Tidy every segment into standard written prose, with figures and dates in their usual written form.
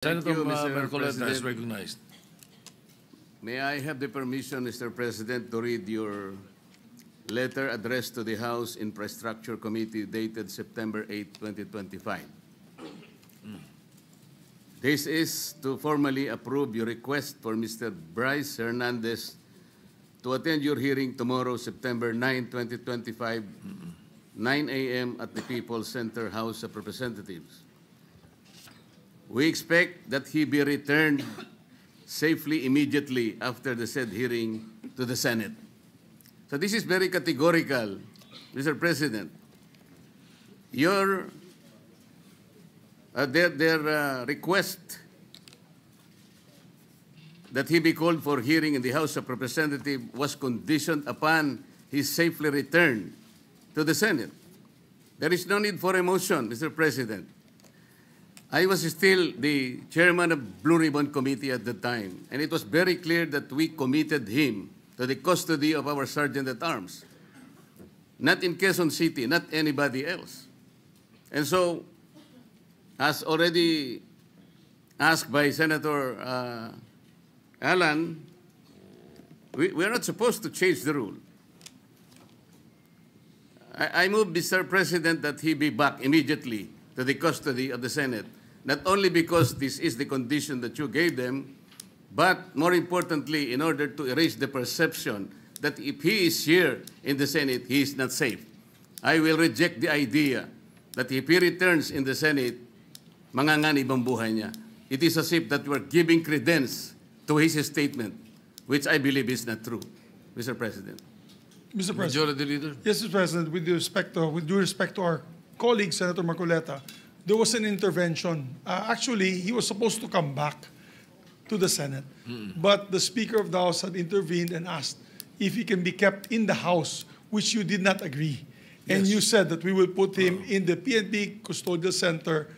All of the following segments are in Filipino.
Senator Mr. Marcoleta is President. recognized. May I have the permission, Mr. President, to read your letter addressed to the House Infrastructure Committee dated September 8, 2025? This is to formally approve your request for Mr. Bryce Hernandez to attend your hearing tomorrow, September 9, 2025, 9 a.m. at the People's Center House of Representatives. We expect that he be returned safely immediately after the said hearing to the Senate. So this is very categorical, Mr. President. Their request that he be called for hearing in the House of Representatives was conditioned upon his safely return to the Senate. There is no need for a motion, Mr. President. I was still the chairman of Blue Ribbon Committee at the time, and it was very clear that we committed him to the custody of our Sergeant-at-Arms, not in Quezon City, not anybody else. And so, as already asked by Senator Alan, we are not supposed to change the rule. I move, Mr. President, that he be back immediately to the custody of the Senate, not only because this is the condition that you gave them, but more importantly, in order to erase the perception that if he is here in the Senate, he is not safe. I will reject the idea that if he returns in the Senate, manganganib ang buhay niya. It is as if that we're giving credence to his statement, which I believe is not true, Mr. President. Mr. President. Majority Leader. Yes, Mr. President, with due respect to our colleague, Senator Marcoleta, there was an intervention. Actually, he was supposed to come back to the Senate, but the Speaker of the House had intervened and asked if he can be kept in the House, which you did not agree. And you said that we will put him in the PNP Custodial Center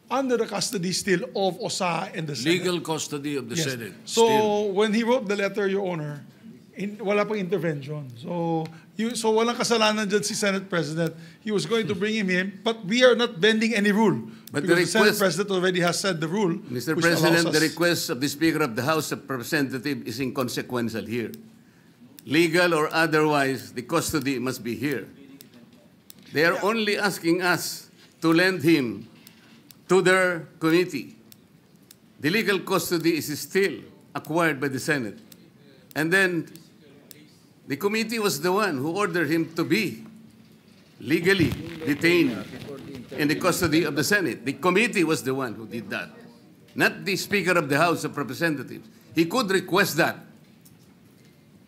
under the custody still of OSA and the Senate. Legal custody of the Yes. Senate. So Still. when he wrote the letter, Your Honor, wala pang intervention. So walang kasalanan dyan si Senate President. He was going to bring him in, but we are not bending any rule. But because the the Senate request- President already has said the rule. Mr. which President, allows the us- request of the Speaker of the House of Representatives is inconsequential here. Legal or otherwise, the custody must be here. They are only asking us to lend him to their committee. The legal custody is still acquired by the Senate. And then the committee was the one who ordered him to be legally detained in the custody of the Senate. The committee was the one who did that, not the Speaker of the House of Representatives. He could request that,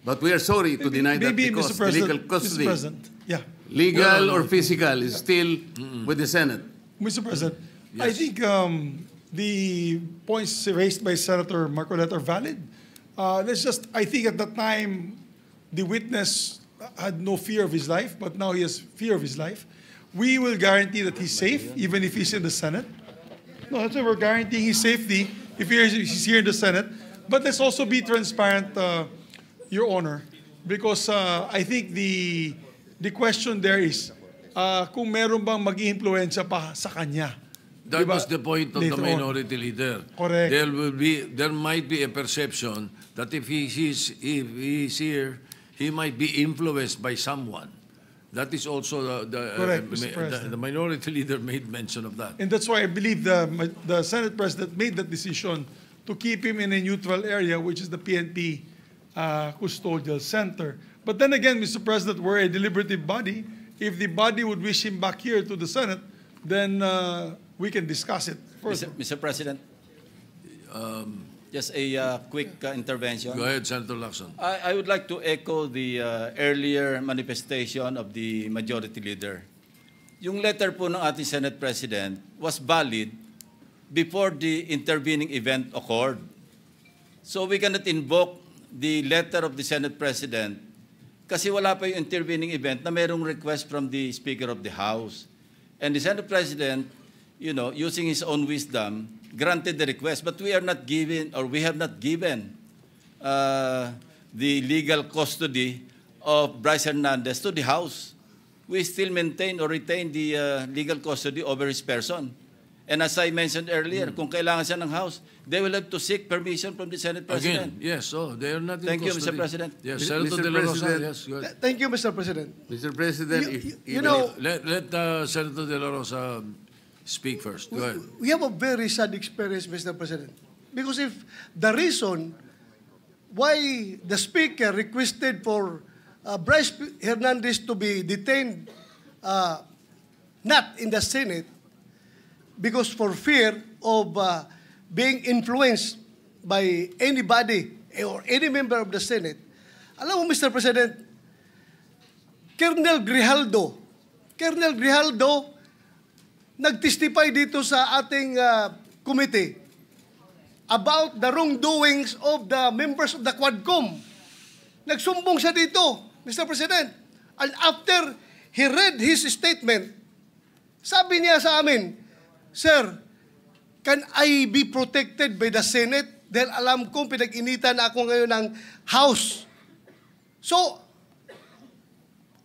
but we are sorry to deny that maybe, because Mr. the President, legal custody, Mr. President, yeah. legal or physical, is still with the Senate. Mr. President, I think the points raised by Senator Marcoleta are valid. I think at that time, the witness had no fear of his life, but now he has fear of his life. We will guarantee that he's safe, even if he's in the Senate. No, that's why we're guaranteeing his safety if he's here in the Senate. But let's also be transparent, Your Honor, because I think the question there is, kung meron bang mag-iimpluwensya pa sa kanya. That Diba? was the point of the Later on. Minority Leader. Correct. There might be a perception that if he's here, he might be influenced by someone. That is also Correct, Mr. President. the Minority Leader made mention of that. And that's why I believe the Senate President made that decision to keep him in a neutral area, which is the PNP Custodial Center. But then again, Mr. President, we're a deliberative body. If the body would wish him back here to the Senate, then we can discuss it further. Mr. President, just a quick intervention. Go ahead, Senator Lacson. I would like to echo the earlier manifestation of the Majority Leader. Yung letter po ng ating Senate President was valid before the intervening event occurred. So we cannot invoke the letter of the Senate President kasi wala pa yung intervening event na mayroong request from the Speaker of the House. And the Senate President, using his own wisdom, granted the request, but we have not given the legal custody of Bryce Hernandez to the House. We still maintain or retain the legal custody over his person. And as I mentioned earlier, kung kailangan siya ng House, they will have to seek permission from the Senate President. Again, yes, they are not in Thank you, custody. Mr. President. Yes, Mr. Senator De La Rosa, President. yes, go ahead. Thank you, Mr. President. Mr. President, You know, Let Senator De La Rosa speak first. Go ahead. we have a very sad experience, Mr. President. Because if the reason why the Speaker requested for Bryce Hernandez to be detained not in the Senate, because for fear of being influenced by anybody or any member of the Senate. Alam mo, Mr. President, Colonel Grijaldo nag-testify dito sa ating committee about the wrongdoings of the members of the Quadcom. Nagsumbong siya dito, Mr. President. And after he read his statement, sabi niya sa amin, Sir, can I be protected by the Senate? Dahil alam kong pinag-initan ako ngayon ng House. So,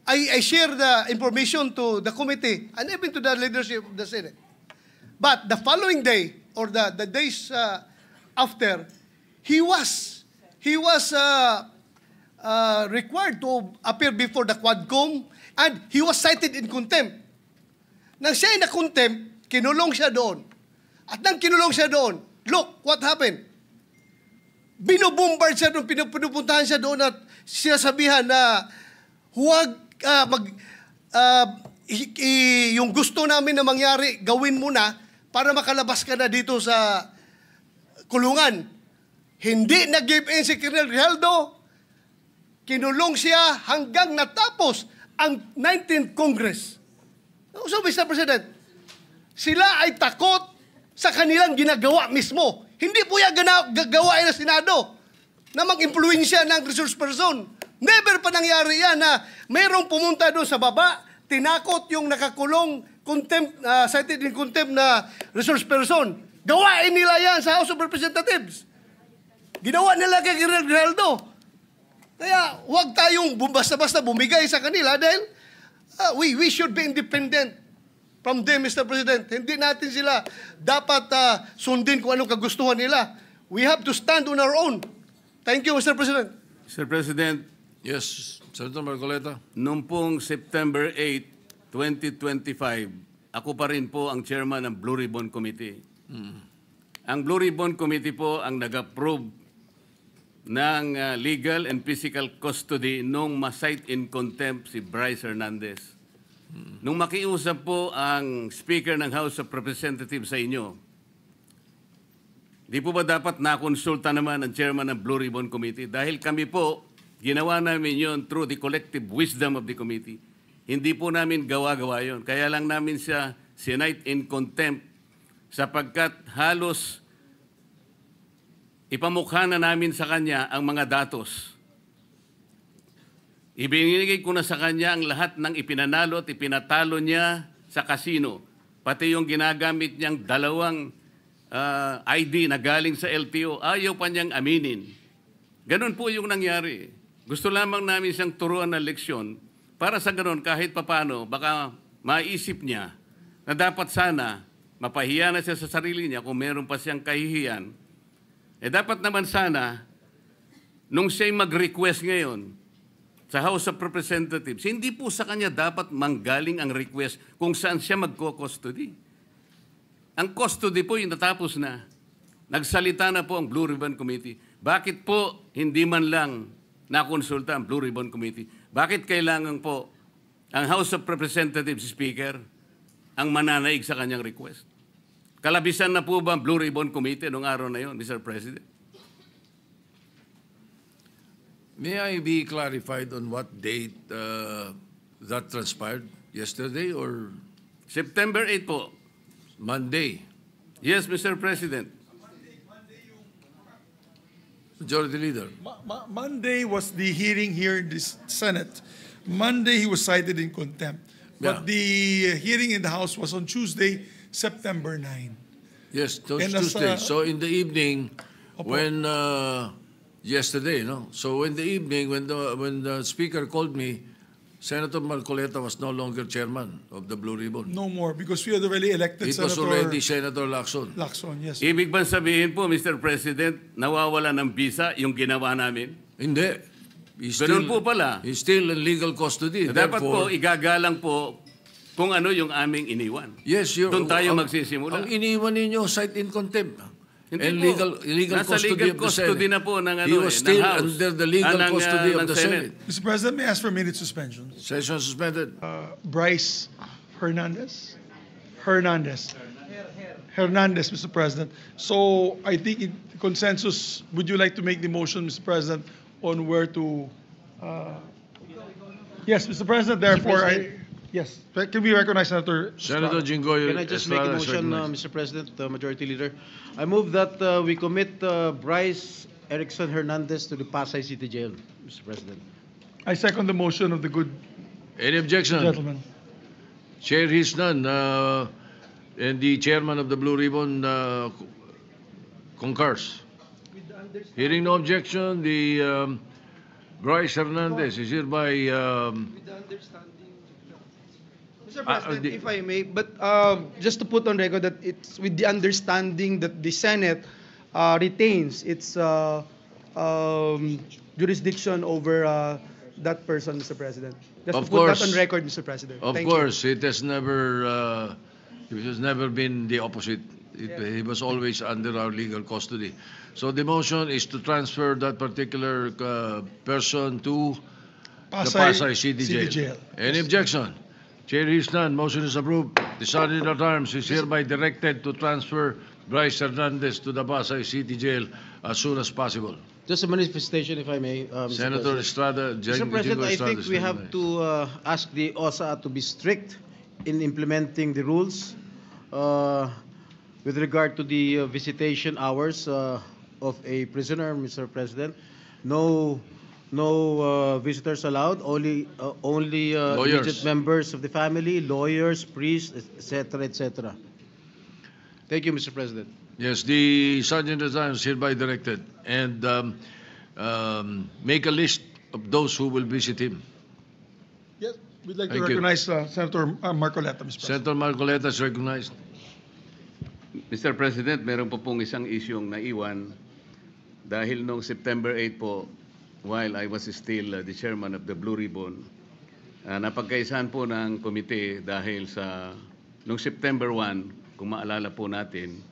I share the information to the committee and even to the leadership of the Senate. But the following day, or the days after, he was required to appear before the Quadcom and he was cited in contempt. Nang siya ay na-contempt, kinulong siya doon. At nang kinulong siya doon, look what happened. Binubombard siya doon, pinupuntahan siya doon at sinasabihan na huwag yung gusto namin na mangyari, gawin mo na para makalabas ka na dito sa kulungan. Hindi nag-give in si Colonel Grijaldo. Kinulong siya hanggang natapos ang 19th Congress. So, Mr. President, sila ay takot sa kanilang ginagawa mismo. Hindi po yan gagawain ng Senado na mag-impluensya ng resource person. Never pa nangyari yan na mayroong pumunta doon sa baba, tinakot yung nakakulong, cited in contempt na resource person. Gawain nila yan sa House of Representatives. Ginawa nila kay Colonel Grijaldo. Kaya huwag tayong basta-basta bumigay sa kanila dahil we should be independent from them, Mr. President. Hindi natin sila dapat sundin kung anong kagustuhan nila. We have to stand on our own. Thank you, Mr. President. Mr. President, Yes, Senator Marcoleta. noong pong September 8, 2025, ako pa rin po ang chairman ng Blue Ribbon Committee. Ang Blue Ribbon Committee po ang nag-approve ng legal and physical custody nung ma-cite in contempt si Bryce Hernandez. Nung makiusap po ang Speaker ng House of Representatives sa inyo, di po ba dapat nakonsulta naman ang Chairman ng Blue Ribbon Committee? Dahil kami po, ginawa namin yon through the collective wisdom of the committee. Hindi po namin gawa-gawa yon. Kaya lang namin siya sinite in contempt sapagkat halos ipamukha na namin sa kanya ang mga datos. Ibinigay ko na sa kanya ang lahat ng ipinanalo at ipinatalo niya sa kasino. Pati yung ginagamit niyang dalawang ID na galing sa LTO, ayaw pa niyang aminin. Ganun po yung nangyari. Gusto lamang namin siyang turuan ng leksyon para sa ganun kahit papano baka maisip niya na dapat sana mapahiya na siya sa sarili niya kung meron pa siyang kahihiyan. Dapat naman sana nung siya'y mag-request ngayon sa House of Representatives, hindi po sa kanya dapat manggaling ang request kung saan siya magko-custody. Ang custody po yung natapos na. Nagsalita na po ang Blue Ribbon Committee. Bakit po hindi man lang nakonsulta ang Blue Ribbon Committee? Bakit kailangan po ang House of Representatives Speaker ang mananaig sa kanyang request? Kalabisan na po ba ang Blue Ribbon Committee noong araw na yon, Mr. President? May I be clarified on what date that transpired? Yesterday or September 8 po. Monday? Yes, Mr. President. Majority Leader. Monday was the hearing here in the Senate. Monday he was cited in contempt. Yeah. But the hearing in the House was on Tuesday, September 9. Yes, And Tuesday. as, So in the evening, Opo. when yesterday, no. So in the evening, when the speaker called me Senator Marcoleta was no longer chairman of the Blue Ribbon. No more, because we had already elected It was Senator already Senator Lacson. Lacson, yes. Ibig bang sabihin po, Mr. President, nawawala ng visa yung ginawa namin? Hindi. He's Ganun po pala. He's still in legal custody. Dapat po, Therefore, igagalang po kung ano yung aming iniwan. yes, Doon tayo magsisimula. Ang iniwan ninyo, cite in contempt. Hindi And po. legal Nasa custody legal of the custody Senate. na po ng, He was ng still House. under the legal ng, custody of ng the Senate. Mr. President, may I ask for a minute suspension? Session suspended. Bryce Hernandez, Mr. President. So I think consensus, would you like to make the motion, Mr. President, on where to? Yes, Mr. President, therefore, yes. Can we recognize Senator Senator Jinggoy Can I just make a Estrada is motion, recognized. Mr. President, Majority Leader? I move that we commit Bryce Erickson Hernandez to the Pasay City Jail, Mr. President. I second the motion of the good Any objection? gentleman. Chair hears none. And the chairman of the Blue Ribbon concurs. Hearing no objection, the Bryce Hernandez is hereby Mr. President, the- if I may, but just to put on record that it's with the understanding that the Senate retains its jurisdiction over that person, Mr. President. Just Of to put course. that on record, Mr. President. Of Thank you. course, it has never been the opposite. He was always under our legal custody. So the motion is to transfer that particular person to the Pasay City Jail. Any objection? Chair hears none. Motion is approved. The Sergeant at Arms is hereby directed to transfer Bryce Hernandez to the Pasay City Jail as soon as possible. Just a manifestation, if I may, Mr. Senator President. Estrada, Mr. President, Jinggoy I Estrada think is we have recognized. to ask the OSA to be strict in implementing the rules with regard to the visitation hours of a prisoner, Mr. President. No visitors allowed. Only Lawyers. immediate members of the family, lawyers, priests, etc., etc. Thank you, Mr. President. Yes, the Sergeant at Arms is hereby directed and make a list of those who will visit him. Yes, we'd like to Thank you. recognize Senator Marcoleta, Mr. President. Senator Marcoleta is recognized. Mr. President, meron po pong isang isyong naiwan dahil noong September 8 po, while I was still the chairman of the Blue Ribbon, napagkaisahan po ng komite dahil sa noong September 1, kung maalala po natin,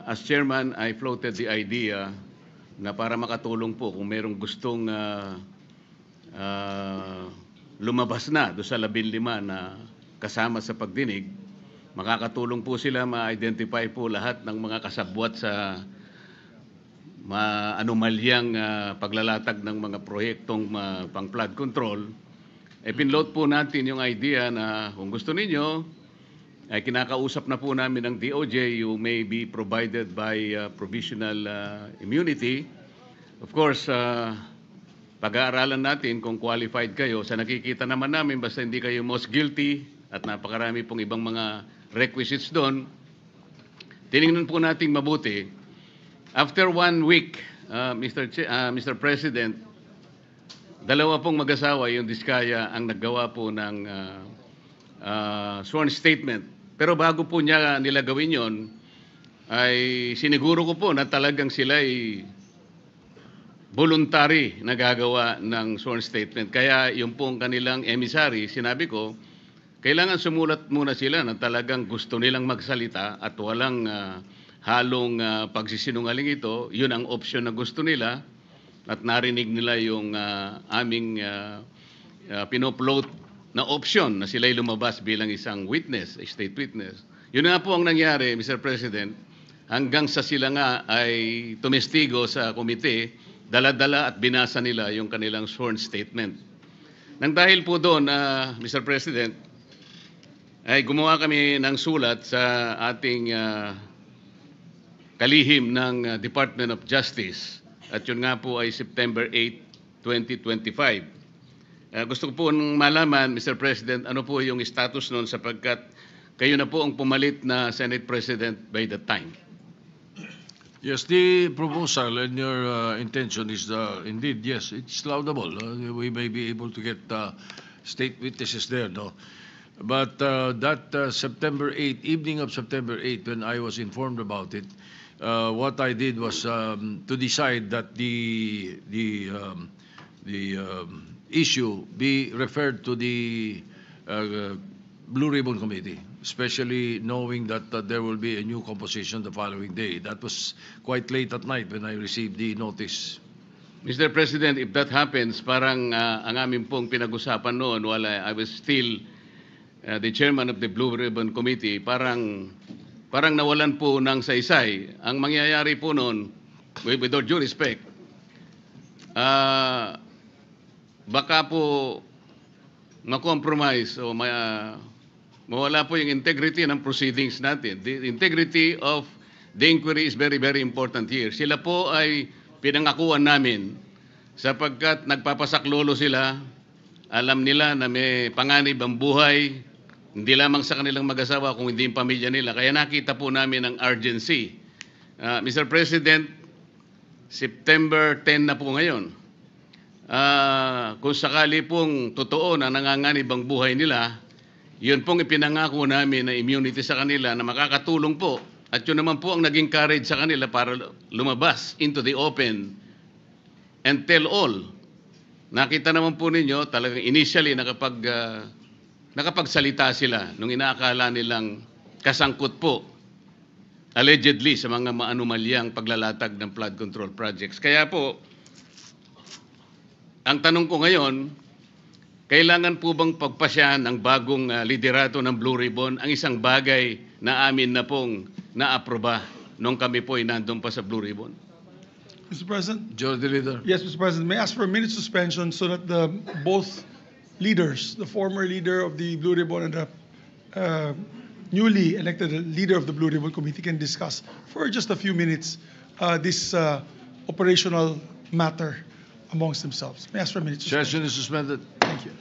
as chairman, I floated the idea na para makatulong po kung merong gustong lumabas na doon sa 15 na kasama sa pagdinig, makakatulong po sila ma-identify po lahat ng mga kasabwat sa anomalyang paglalatag ng mga proyektong pang flood control. Pinload po natin yung idea na kung gusto ninyo, ay kinakausap na po namin ng DOJ, you may be provided by provisional immunity. Of course, pag-aaralan natin kung qualified kayo. Sa nakikita naman namin, basta hindi kayo most guilty at napakarami pong ibang mga requisites doon, tinignan po natin mabuti. After 1 week, Mr. President, dalawa pong mag-asawa, yung Diskaya, ang naggawa po ng sworn statement. Pero bago po niya nila gawin yon, ay siniguro ko po na talagang sila ay voluntary na gagawa ng sworn statement. Kaya yung pong kanilang emissary, sinabi ko, kailangan sumulat muna sila na talagang gusto nilang magsalita at walang halong pagsisinungaling ito. Yun ang option na gusto nila at narinig nila yung aming pinupload na option na sila'y lumabas bilang isang witness, a state witness. Yun nga po ang nangyari, Mr. President, hanggang sa sila nga ay tumestigo sa komite, dala-dala at binasa nila yung kanilang sworn statement. Nang dahil po doon, Mr. President, ay gumawa kami ng sulat sa ating kalihim ng Department of Justice. At yun nga po ay September 8, 2025. Gusto ko po malaman, Mr. President, ano po yung status noon sapagkat kayo na po ang pumalit na Senate President by that time. Yes, the proposal and your intention is indeed, yes, it's laudable. We may be able to get state witnesses there, no? But that September 8, evening of September 8, when I was informed about it, what I did was to decide that the issue be referred to the Blue Ribbon Committee, especially knowing that there will be a new composition the following day. That was quite late at night when I received the notice. Mr. President, if that happens, parang ang amin pong pinag-usapan noon while I was still the chairman of the Blue Ribbon Committee, parang nawalan po ng saysay. Ang mangyayari po noon, with all due respect, baka po ma-compromise o mawala po yung integrity ng proceedings natin. The integrity of the inquiry is very, very important here. Sila po ay pinangakuan namin sapagkat nagpapasaklolo sila, alam nila na may panganib ang buhay, hindi lamang sa kanilang mag-asawa kung hindi yung pamilya nila. Kaya nakita po namin ang urgency. Mr. President, September 10 na po ngayon. Kung sakali pong totoo na nanganganib ang buhay nila, yun pong ipinangako namin na immunity sa kanila na makakatulong po. At yun naman po ang naging courage sa kanila para lumabas into the open and tell all. Nakita naman po ninyo, talagang initially nakapagsalita sila nung inaakala nilang kasangkot po, allegedly, sa mga maanumalyang paglalatag ng flood control projects. Kaya po, ang tanong ko ngayon, kailangan po bang pagpasyahan ng bagong liderato ng Blue Ribbon ang isang bagay na amin na pong naaproba nung kami po ay nandun pa sa Blue Ribbon? Mr. President? Majority Leader. Yes, Mr. President. May I ask for a minute suspension so that both leaders, the former leader of the Blue Ribbon and the newly elected leader of the Blue Ribbon Committee can discuss for just a few minutes this operational matter amongst themselves. May I ask for a minute suspension? Session is suspended. Thank you.